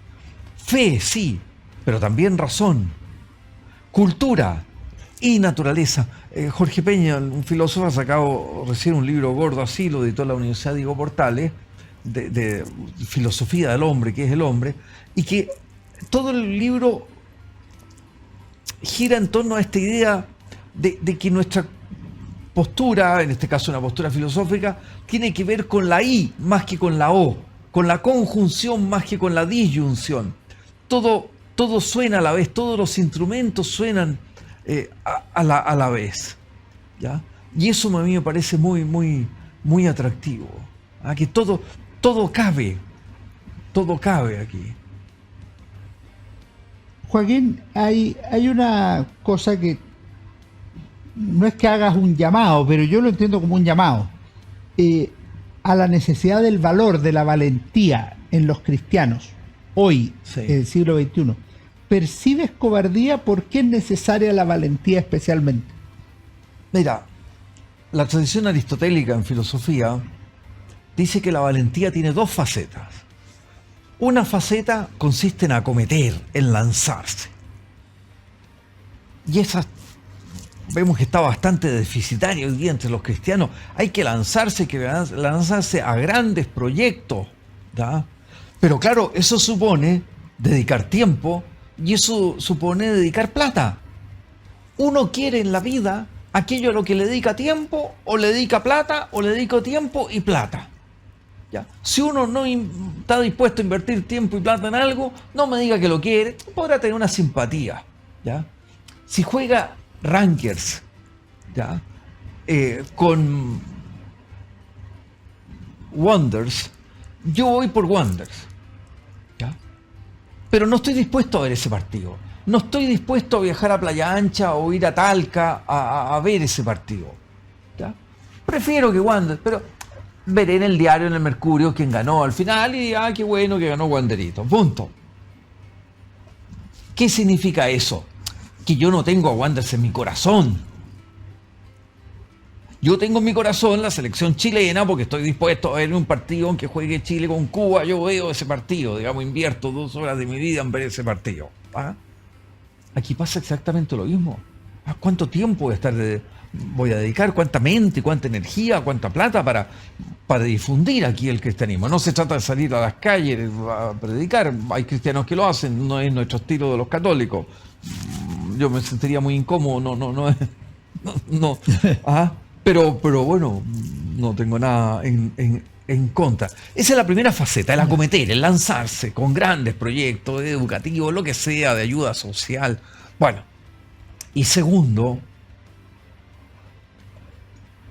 Fe, sí, pero también razón. Cultura y naturaleza. Jorge Peña, un filósofo, ha sacado recién un libro gordo así, lo editó la Universidad Diego Portales, de filosofía del hombre, que es el hombre, y que todo el libro gira en torno a esta idea de que nuestra postura, en este caso una postura filosófica, tiene que ver con la I más que con la O, con la conjunción más que con la disyunción. Todo suena a la vez, todos los instrumentos suenan a la vez, ¿ya? Y eso a mí me parece muy, muy, muy atractivo, ¿ah? Que todo cabe aquí. Joaquín, hay una cosa que no es que hagas un llamado, pero yo lo entiendo como un llamado a la necesidad del valor, de la valentía en los cristianos, hoy, Sí. en el siglo XXI. ¿Percibes cobardía? ¿Por qué es necesaria la valentía especialmente? Mira, la tradición aristotélica en filosofía dice que la valentía tiene dos facetas. Una faceta consiste en acometer, en lanzarse. Y esa vemos que está bastante deficitaria hoy día entre los cristianos. Hay que lanzarse a grandes proyectos, ¿ya? Pero claro, eso supone dedicar tiempo y eso supone dedicar plata. Uno quiere en la vida aquello a lo que le dedica tiempo, o le dedica plata, o le dedica tiempo y plata. ¿Ya? Si uno no está dispuesto a invertir tiempo y plata en algo, no me diga que lo quiere, podrá tener una simpatía, ¿ya? Si juega rankers, ¿ya? Con Wonders, yo voy por Wonders, ¿ya? Pero no estoy dispuesto a ver ese partido. No estoy dispuesto a viajar a Playa Ancha o ir a Talca a ver ese partido, ¿ya? Prefiero que Wonders, pero veré en el diario, en el Mercurio, quién ganó al final y qué bueno que ganó Wanderito. Punto. ¿Qué significa eso? Que yo no tengo a Wanderers en mi corazón. Yo tengo en mi corazón la selección chilena porque estoy dispuesto a ver un partido aunque juegue Chile con Cuba. Yo veo ese partido, digamos, invierto 2 horas de mi vida en ver ese partido. ¿Ah? Aquí pasa exactamente lo mismo. ¿A cuánto tiempo voy a dedicar? ¿Cuánta mente, cuánta energía, cuánta plata para difundir aquí el cristianismo? No se trata de salir a las calles a predicar. Hay cristianos que lo hacen, no es nuestro estilo de los católicos. Yo me sentiría muy incómodo, no. ¿Ah? Pero bueno, no tengo nada en contra. Esa es la primera faceta, el acometer, el lanzarse con grandes proyectos educativos, lo que sea, de ayuda social. Bueno, y segundo,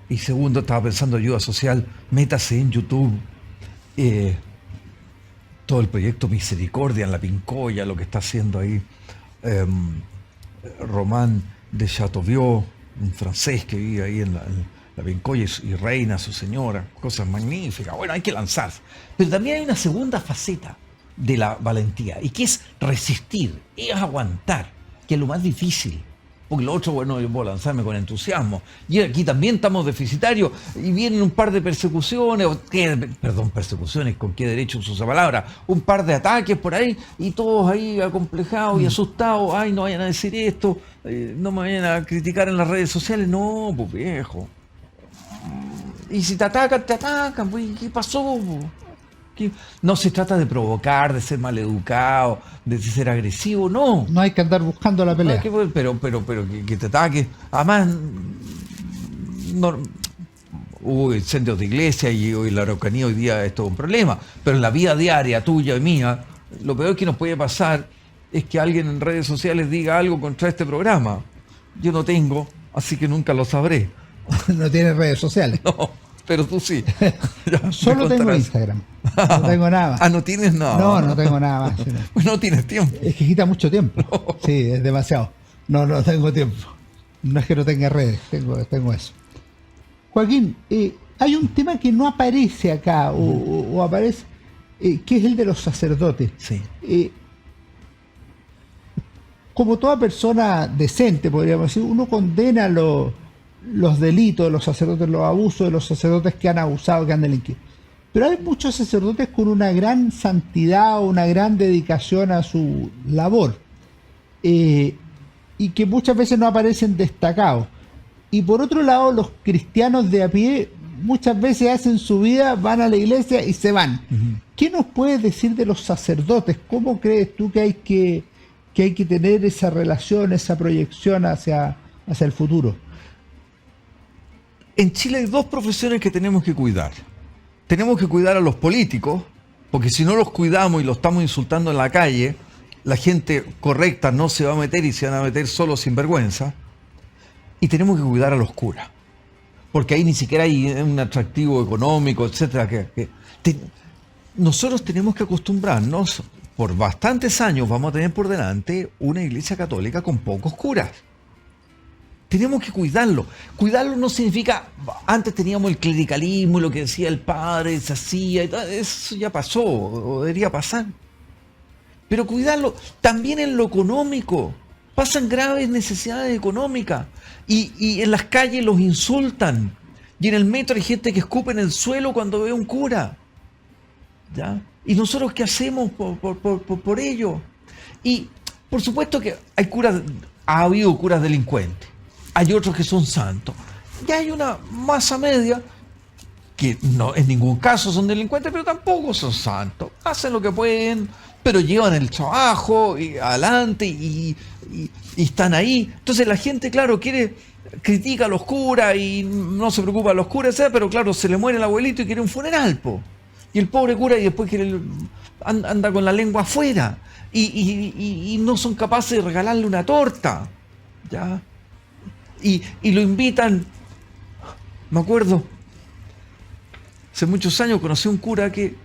estaba pensando ayuda social, métase en YouTube, todo el proyecto Misericordia en la Pincoya, lo que está haciendo ahí Román de Chateauvieux, un francés que vive ahí en la Pincoya y reina su señora, cosas magníficas. Bueno, hay que lanzarse. Pero también hay una segunda faceta de la valentía, y que es resistir, es aguantar, que es lo más difícil. Porque lo otro, bueno, yo puedo lanzarme con entusiasmo. Y aquí también estamos deficitarios y vienen un par de persecuciones, persecuciones, ¿con qué derecho uso esa palabra? Un par de ataques por ahí y todos ahí acomplejados y asustados. Ay, no vayan a decir esto, no me vayan a criticar en las redes sociales. No, pues viejo. Y si te atacan, pues, ¿qué pasó? No se trata de provocar, de ser maleducado, de ser agresivo, no. No hay que andar buscando la pelea. Pero que te ataques. Además, hubo incendios de iglesia y la Araucanía hoy día es todo un problema. Pero en la vida diaria tuya y mía, lo peor que nos puede pasar es que alguien en redes sociales diga algo contra este programa. Yo no tengo, así que nunca lo sabré. No tienes redes sociales. No, pero tú sí. Solo tengo Instagram. No tengo nada más. ¿No tienes nada? No tengo nada más. No tienes tiempo. Es que quita mucho tiempo. No. Sí, es demasiado. No tengo tiempo. No es que no tenga redes, tengo eso. Joaquín, hay un tema que no aparece acá, o aparece, que es el de los sacerdotes. Sí. Como toda persona decente, podríamos decir, uno condena los delitos de los sacerdotes, los abusos de los sacerdotes que han abusado, que han delinquido. Pero hay muchos sacerdotes con una gran santidad, una gran dedicación a su labor, y que muchas veces no aparecen destacados. Y por otro lado, los cristianos de a pie muchas veces hacen su vida, van a la iglesia y se van. Uh-huh. ¿Qué nos puedes decir de los sacerdotes? ¿Cómo crees tú que hay que tener esa relación, esa proyección hacia el futuro? En Chile hay dos profesiones que tenemos que cuidar. Tenemos que cuidar a los políticos, porque si no los cuidamos y los estamos insultando en la calle, la gente correcta no se va a meter y se van a meter solo sin vergüenza. Y tenemos que cuidar a los curas, porque ahí ni siquiera hay un atractivo económico, etcétera. Nosotros tenemos que acostumbrarnos, por bastantes años vamos a tener por delante una iglesia católica con pocos curas. Tenemos que cuidarlo. Cuidarlo no significa, antes teníamos el clericalismo, lo que decía el padre, se hacía, y tal, eso ya pasó, o debería pasar. Pero cuidarlo también en lo económico. Pasan graves necesidades económicas y en las calles los insultan. Y en el metro hay gente que escupe en el suelo cuando ve a un cura. ¿Ya? ¿Y nosotros qué hacemos por ello? Y por supuesto que hay curas, ha habido curas delincuentes. Hay otros que son santos. Y hay una masa media que no en ningún caso son delincuentes, pero tampoco son santos. Hacen lo que pueden, pero llevan el trabajo y adelante y están ahí. Entonces la gente, claro, critica a los curas y no se preocupa a los curas, etc., pero claro, se le muere el abuelito y quiere un funeral, po. Y el pobre cura y después anda con la lengua afuera y no son capaces de regalarle una torta, ¿ya? Y lo invitan. Me acuerdo, hace muchos años conocí a un cura que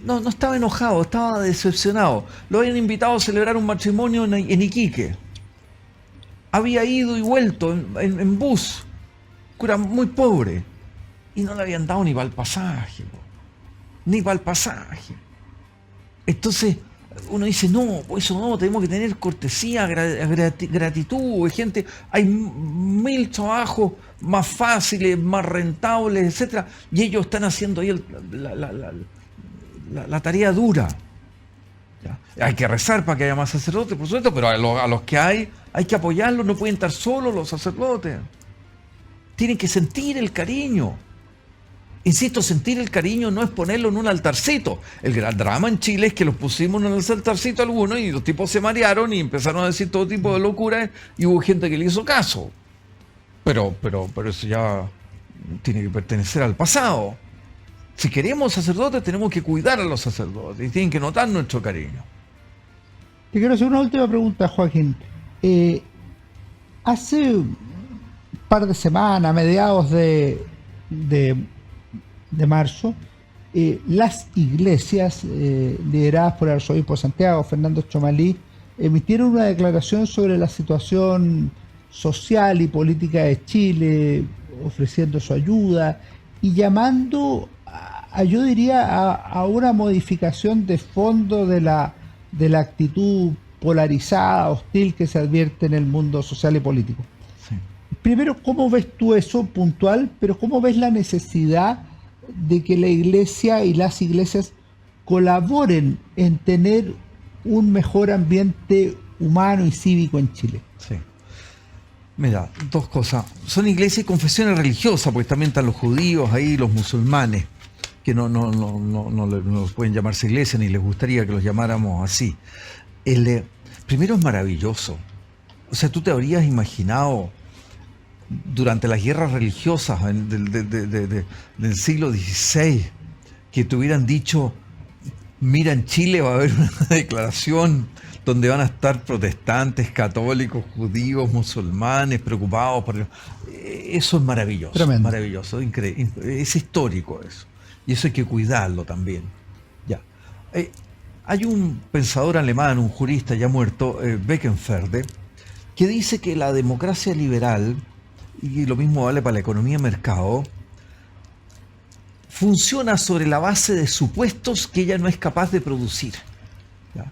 no estaba enojado, estaba decepcionado. Lo habían invitado a celebrar un matrimonio en Iquique. Había ido y vuelto en bus. Cura muy pobre. Y no le habían dado ni para el pasaje. Ni para el pasaje. Entonces uno dice, no, pues eso no, tenemos que tener cortesía, gratitud, gente, hay 1000 trabajos más fáciles, más rentables, etcétera, y ellos están haciendo ahí la tarea dura. ¿Ya? Hay que rezar para que haya más sacerdotes, por supuesto, pero a los que hay que apoyarlos, no pueden estar solos los sacerdotes. Tienen que sentir el cariño. Insisto, sentir el cariño no es ponerlo en un altarcito. El gran drama en Chile es que los pusimos en el altarcito algunos y los tipos se marearon y empezaron a decir todo tipo de locuras y hubo gente que le hizo caso. Pero eso ya tiene que pertenecer al pasado. Si queremos sacerdotes, tenemos que cuidar a los sacerdotes y tienen que notar nuestro cariño. Te quiero hacer una última pregunta, Joaquín. Hace un par de semanas, a mediados de marzo, las iglesias lideradas por el arzobispo de Santiago, Fernando Chomalí, emitieron una declaración sobre la situación social y política de Chile, ofreciendo su ayuda y llamando yo diría a una modificación de fondo de la actitud polarizada, hostil que se advierte en el mundo social y político. Sí. Primero, ¿cómo ves tú eso puntual? Pero ¿cómo ves la necesidad de que la iglesia y las iglesias colaboren en tener un mejor ambiente humano y cívico en Chile? Sí. Mira, dos cosas. Son iglesias y confesiones religiosas, porque también están los judíos ahí, los musulmanes, que no pueden llamarse iglesia ni les gustaría que los llamáramos así. Primero es maravilloso. O sea, tú te habrías imaginado durante las guerras religiosas del siglo XVI que te hubieran dicho, mira, en Chile va a haber una declaración donde van a estar protestantes, católicos, judíos, musulmanes, preocupados por... Eso es maravilloso. Tremendo. Maravilloso, increíble. Es histórico eso. Y eso hay que cuidarlo también. Ya. Hay un pensador alemán, un jurista ya muerto, Beckenferde, que dice que la democracia liberal, y lo mismo vale para la economía de mercado, funciona sobre la base de supuestos que ella no es capaz de producir. ¿Ya?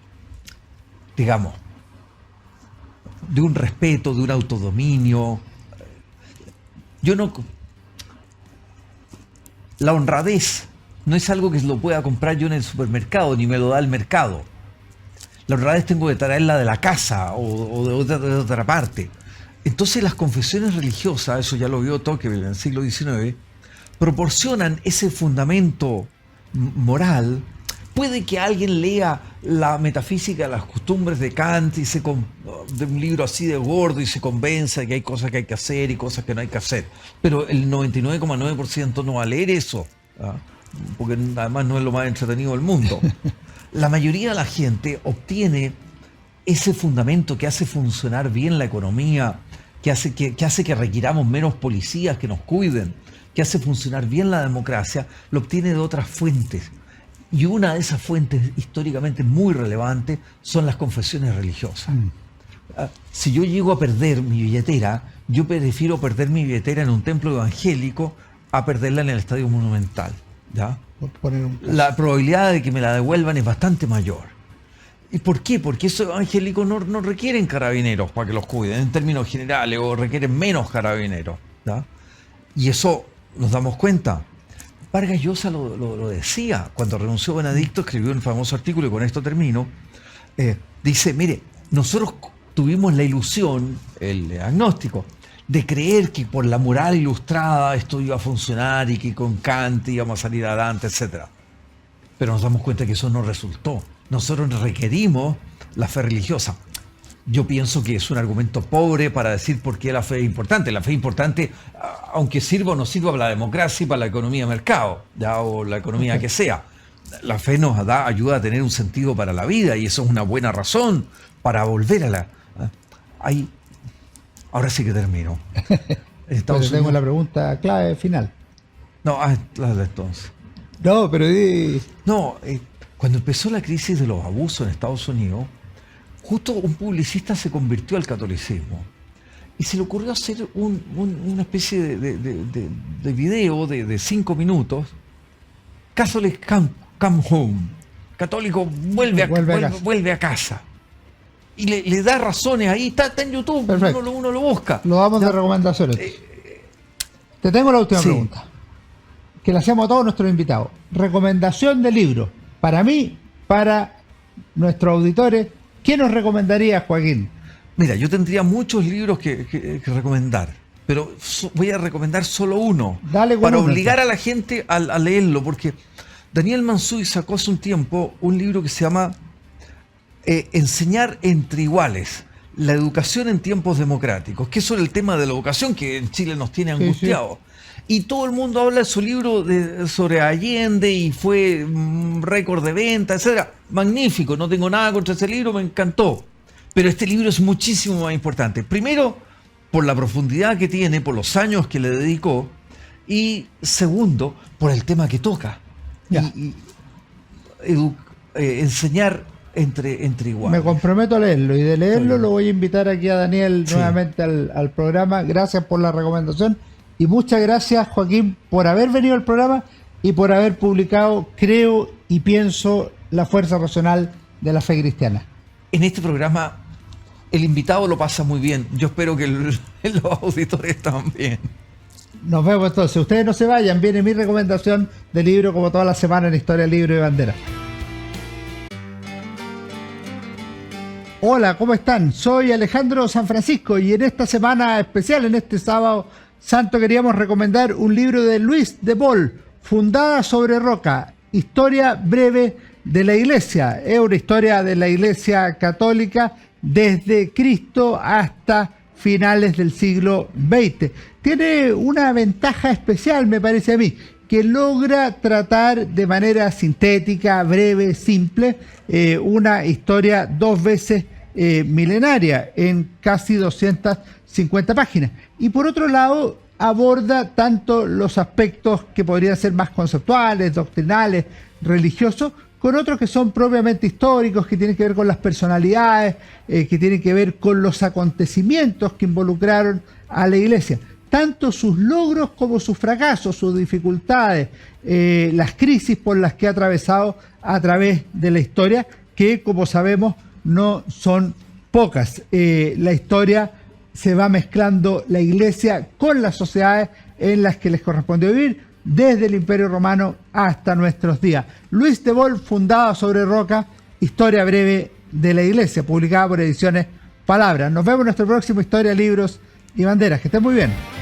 Digamos, de un respeto, de un autodominio. La honradez no es algo que lo pueda comprar yo en el supermercado, ni me lo da el mercado. La honradez tengo que traerla de la casa o de otra parte. Entonces las confesiones religiosas, eso ya lo vio Tocqueville en el siglo XIX, proporcionan ese fundamento moral. Puede que alguien lea la metafísica de las costumbres de Kant de un libro así de gordo y se convence de que hay cosas que hay que hacer y cosas que no hay que hacer. Pero el 99,9% no va a leer eso, ¿ah? Porque además no es lo más entretenido del mundo. La mayoría de la gente obtiene ese fundamento que hace funcionar bien la economía, que hace que requiramos menos policías que nos cuiden, que hace funcionar bien la democracia, lo obtiene de otras fuentes. Y una de esas fuentes históricamente muy relevantes son las confesiones religiosas. Si yo llego a perder mi billetera, yo prefiero perder mi billetera en un templo evangélico a perderla en el Estadio Monumental, ¿ya? La probabilidad de que me la devuelvan es bastante mayor. ¿Y por qué? Porque esos evangélicos no requieren carabineros para que los cuiden, en términos generales, o requieren menos carabineros, ¿ya? Y eso nos damos cuenta. Vargas Llosa lo decía cuando renunció Benedicto, escribió un famoso artículo, y con esto termino. Dice, mire, nosotros tuvimos la ilusión, el agnóstico, de creer que por la moral ilustrada esto iba a funcionar y que con Kant íbamos a salir adelante, etc. Pero nos damos cuenta que eso no resultó. Nosotros requerimos la fe religiosa. Yo pienso que es un argumento pobre para decir por qué la fe es importante. La fe es importante, aunque sirva o no sirva para la democracia y para la economía de mercado, ¿ya? O la economía que sea. La fe nos ayuda a tener un sentido para la vida, y eso es una buena razón para volver a la... Ahora sí que termino. Pero tengo la pregunta clave final. No, entonces. No, pero... No, cuando empezó la crisis de los abusos en Estados Unidos, justo un publicista se convirtió al catolicismo y se le ocurrió hacer una especie de video de 5 minutos. Catholic come home. Católico vuelve a casa. Y le da razones ahí, está en YouTube. Uno lo busca. Lo damos de recomendaciones. Te tengo la última pregunta, que la hacemos a todos nuestros invitados. Recomendación de libro, para mí, para nuestros auditores. ¿Qué nos recomendaría, Joaquín? Mira, yo tendría muchos libros que recomendar, pero voy a recomendar solo uno. Dale, para obligar a la gente a leerlo, porque Daniel Mansuy sacó hace un tiempo un libro que se llama Enseñar entre iguales, la educación en tiempos democráticos, que es sobre el tema de la educación que en Chile nos tiene angustiados. Sí. Y todo el mundo habla de su libro sobre Allende y fue récord de venta, etc. Magnífico, no tengo nada contra ese libro, me encantó. Pero este libro es muchísimo más importante. Primero, por la profundidad que tiene, por los años que le dedicó. Y segundo, por el tema que toca. Enseñar entre iguales. Me comprometo a leerlo, y de leerlo lo voy a invitar aquí a Daniel nuevamente al programa. Gracias por la recomendación. Y muchas gracias, Joaquín, por haber venido al programa y por haber publicado Creo y Pienso, la fuerza racional de la fe cristiana. En este programa el invitado lo pasa muy bien. Yo espero que los auditores también. Nos vemos entonces. Ustedes no se vayan. Viene mi recomendación de libro como toda la semana en Historia, Libro y Bandera. Hola, ¿cómo están? Soy Alejandro San Francisco y en esta semana especial, en este sábado santo, queríamos recomendar un libro de Luis de Paul, Fundada sobre Roca, historia breve de la Iglesia. Es una historia de la Iglesia católica desde Cristo hasta finales del siglo XX. Tiene una ventaja especial, me parece a mí, que logra tratar de manera sintética, breve, simple, una historia 2 veces milenaria en casi 250 páginas. Y por otro lado, aborda tanto los aspectos que podrían ser más conceptuales, doctrinales, religiosos, con otros que son propiamente históricos, que tienen que ver con las personalidades, que tienen que ver con los acontecimientos que involucraron a la Iglesia. Tanto sus logros como sus fracasos, sus dificultades, las crisis por las que ha atravesado a través de la historia, que como sabemos no son pocas. La historia se va mezclando la Iglesia con las sociedades en las que les correspondió vivir, desde el Imperio Romano hasta nuestros días. Luis de Paul, Fundada sobre Roca, historia breve de la Iglesia, publicada por Ediciones Palabra. Nos vemos en nuestro próximo Historia, Libros y Banderas. Que estén muy bien.